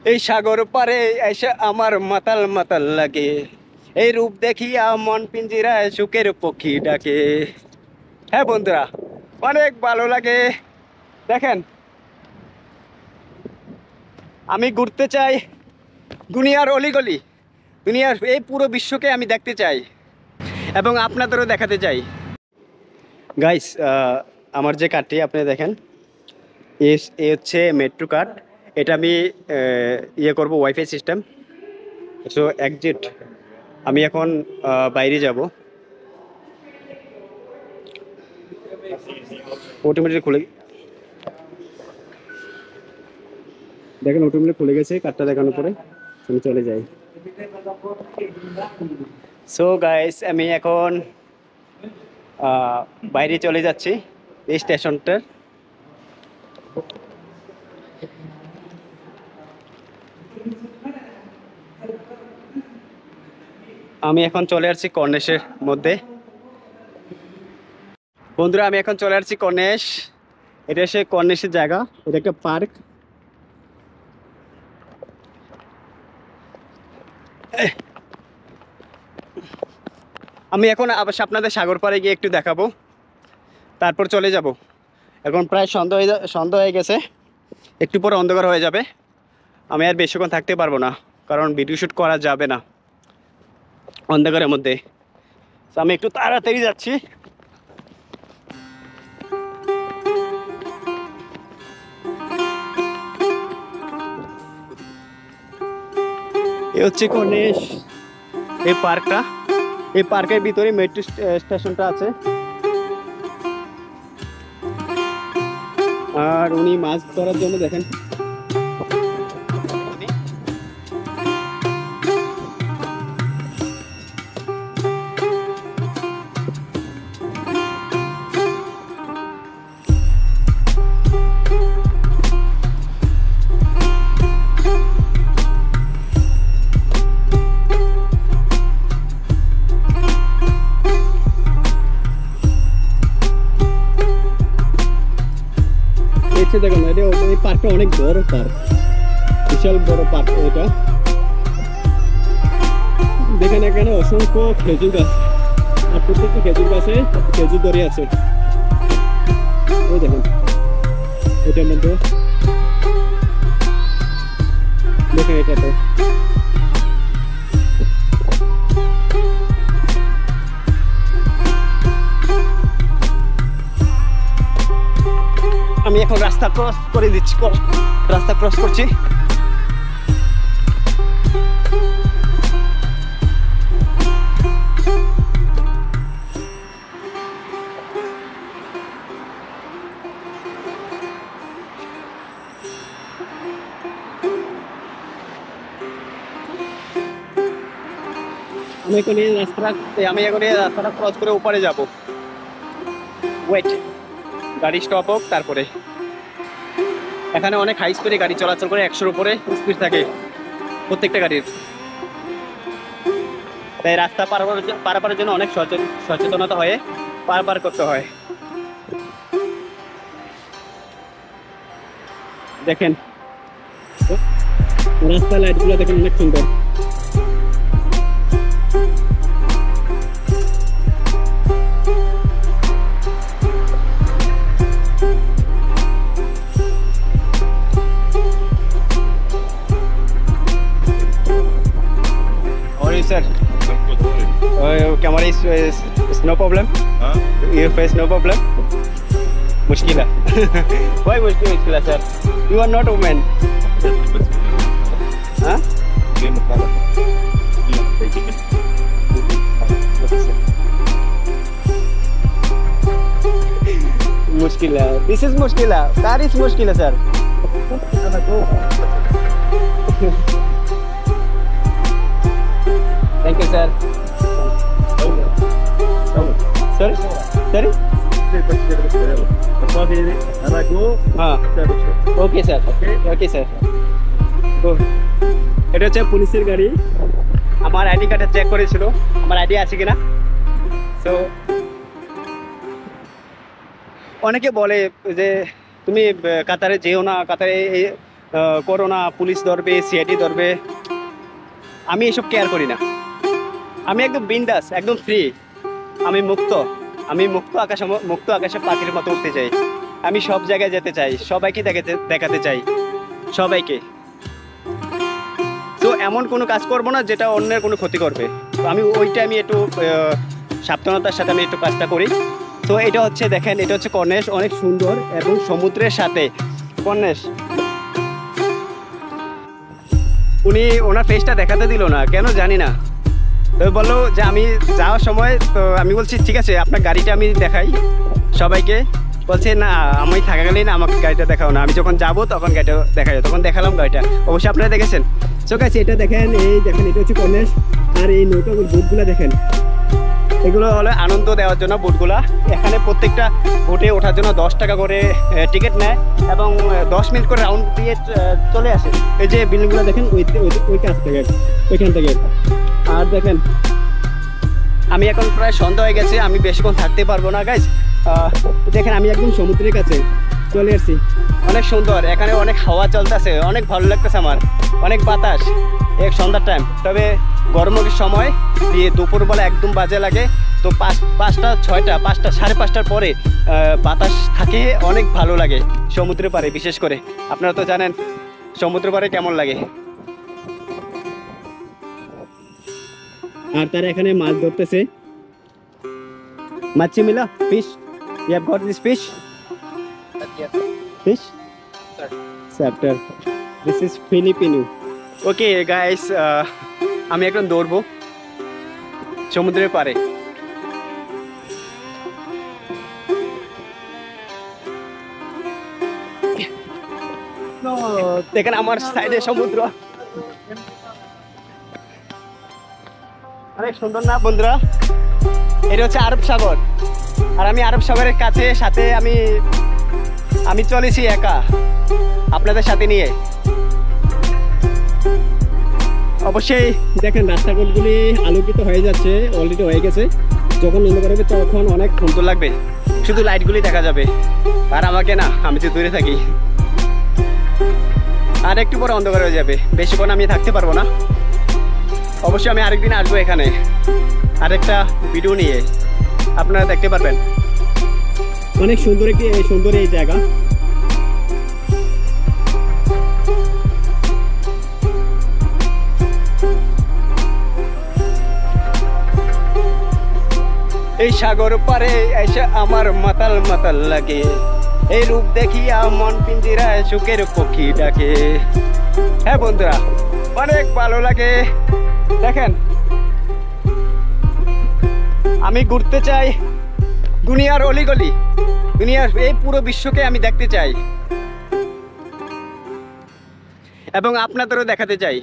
এই সাগর পারে এসে আমার মাতাল মাতাল লাগে, এই রূপ দেখিয়া মন পিঞ্জিরায় সুখের পক্ষী ডাকে। হ্যাঁ বন্ধুরা, অনেক ভালো লাগে। দেখেন, আমি ঘুরতে চাই দুনিয়ার অলিগলি, দুনিয়ার এই পুরো বিশ্বকে আমি দেখতে চাই এবং আপনাদেরও দেখাতে চাই। গাইস, আমার যে কার্ডটি আপনি দেখেন, এ হচ্ছে মেট্রো কার্ড। এটা আমি ইয়ে করব, ওয়াইফাই সিস্টেম। সো এক্সিট, আমি এখন বাইরে যাব। অটোমেটিক খুলে, দেখেন অটোমেটিক খুলে গেছে। কার্ডটা দেখানোর পরে আমি চলে যাই। সো গাইস, আমি এখন বাইরে চলে যাচ্ছি এই স্টেশনটার। আমি এখন চলে আসছি কর্নেশের মধ্যে। বন্ধুরা, আমি এখন চলে আসছি কর্নেশ। এটা সে কর্নেশের জায়গা, এটা একটা পার্ক। আমি এখন অবশ্য আপনাদের সাগর পাড়ে গিয়ে একটু দেখাবো, তারপর চলে যাব। এখন প্রায় সন্ধ্যা হয়ে গেছে, একটু পরে অন্ধকার হয়ে যাবে। আমি আর বেশিক্ষণ থাকতে পারবো না, কারণ ভিডিও শ্যুট করা যাবে না অন্ধকারের মধ্যে। তো আমি একটু তাড়াতাড়ি যাচ্ছি। এ হচ্ছে কর্নেশ, এই পার্কটা। এই পার্কের ভিতরে মেট্রো স্টেশনটা আছে। আর উনি মাছ ধরার জন্য দেখেন, দেখেন এই পার্কটা অনেক বড় পার্ক, বিশাল বড় পার্ক এটা। দেখেন এখানে অসংখ্য খেজুর গাছ, আর প্রত্যেকটা খেজুর গাছে খেজুর ধরে আছে। ওই দেখেন এটার মধ্যে, দেখেন এটা তো আমি এখন রাস্তা ক্রস করে দিচ্ছি, রাস্তা ক্রস করছি। আমি এখন এই রাস্তাটা ক্রস করে উপরে যাব। ওয়েট, গাড়ি স্টপ হোক, তারপরে। এখানে অনেক হাই স্পিডে গাড়ি চলাচল করে, 100-র উপরে স্পিড থাকে প্রত্যেকটা গাড়ির। তাই রাস্তা পারাপারের জন্য অনেক সচেতনতা হয়ে পারাপার করতে হয়। দেখেন রাস্তা লাইটগুলো দেখেন, অনেক সুন্দর। Sir, camera is no problem. Huh? Your face no problem. Mushkila. Why mushkila, sir? You are not a woman. Huh? Mushkila. This is mushkila. Car is mushkila, sir. Thank you, sir. Sorry? Sorry? Okay, sir. Okay, sir. এটা হচ্ছে পুলিশের গাড়ি। আমার ID কার্ডটা check করেছিল, আমার ID আছে কিনা। সো অনেকে বলে যে তুমি কাতারে যেও না, কাতারে করোনা, পুলিশ ধরবে, সিআইডি ধরবে, আমি এসব কেয়ার করি না। আমি একদম বিন্দাস, একদম ফ্রি, আমি মুক্ত। আমি মুক্ত আকাশে পাখির মতো উঠতে চাই। আমি সব জায়গায় যেতে চাই, সবাইকে দেখাতে চাই, সবাইকে। তো এমন কোনো কাজ করবো না যেটা অন্যের কোনো ক্ষতি করবে। তো আমি একটু সাবধানতার সাথে আমি একটু কাজটা করি। তো এটা হচ্ছে, দেখেন, এটা হচ্ছে কর্নেশ, অনেক সুন্দর এবং সমুদ্রের সাথে কর্নেশ। উনি ওনার ফেসটা দেখাতে দিল না, কেন জানি না। তো বললো যে আমি যাওয়ার সময়, তো আমি বলছি ঠিক আছে আপনার গাড়িটা আমি দেখাই সবাইকে। বলছে না, আমি থাকাকালীন আমাকে গাড়িটা দেখাও না, আমি যখন যাবো তখন গাড়িটা দেখা যায়। তখন দেখালাম গাড়িটা, অবশ্যই আপনারা দেখেছেন। সো গাইস, এটা দেখেন, এটা হচ্ছে কর্নেশ। আর এই নৌকা বোটগুলো দেখেন, এগুলো হলো আনন্দ দেওয়ার জন্য বোটগুলা। এখানে প্রত্যেকটা বোটে ওঠার জন্য 10 টাকা করে টিকিট নেয় এবং 10 মিনিট করে রাউন্ড দিয়ে চলে আসে। এই যে বিল্ডিংগুলো দেখেন, ওই কাছ থেকে, ওইখান থেকে। আর দেখেন, আমি এখন প্রায় সন্ধ্যা হয়ে গেছে, আমি বেশিক্ষণ থাকতে পারবো না গাইজ। দেখেন, আমি একদম সমুদ্রের কাছে চলে আসছি। অনেক সুন্দর, এখানে অনেক হাওয়া চলতেছে, অনেক ভালো লাগতেছে আমার, অনেক বাতাস এক সন্ধ্যার টাইম। তবে গরমের সময় দিয়ে দুপুরবেলা একদম বাজে লাগে। তো 5টা 6টা 5টা 5:30টার পরে বাতাস থাকে, অনেক ভালো লাগে সমুদ্রের পাড়ে। বিশেষ করে আপনারা তো জানেন সমুদ্রের পাড়ে কেমন লাগে। আর তারা এখানে মাছ ধরতেছে, মাছি মিলা fish. You have got this fish? Fish? Chapter. This is Filipino. Okay guys, আমি এখন দৌড়বো সমুদ্রের পাড়ে। দেখেন আমার সাইডে সমুদ্র, অনেক সুন্দর না বন্ধুরা? এটা হচ্ছে আরব সাগর। আর আমি আরব সাগরের কাছে সাথে আমি চলেছি একা আপনাদের সাথে নিয়ে। অবশ্যই দেখেন রাস্তাঘাটগুলি আলোকিত হয়ে যাচ্ছে, অলরেডি হয়ে গেছে। যখন অন্ধকার হবে তখন অনেক সুন্দর লাগবে, শুধু লাইটগুলি দেখা যাবে। আর আমাকে না, আমি যে দূরে থাকি। আর একটু পরে অন্ধকার হয়ে যাবে, বেশিক্ষণ আমি থাকতে পারবো না। অবশ্যই আমি আরেকদিন আসবো এখানে আরেকটা ভিডিও নিয়ে, আপনারা দেখতে পারবেন। অনেক সুন্দর এই জায়গা। এই সাগর পারে এসে আমার মাতাল মাতাল লাগে, এই রূপ দেখিয়া মন পিঞ্জিরায় সুখের পক্ষী ডাকে। হ্যাঁ বন্ধুরা, অনেক ভালো লাগে। দেখেন, আমি ঘুরতে চাই দুনিয়ার অলিগলি, দুনিয়ার এই পুরো বিশ্বকে আমি দেখতে চাই এবং আপনাদেরও দেখাতে চাই।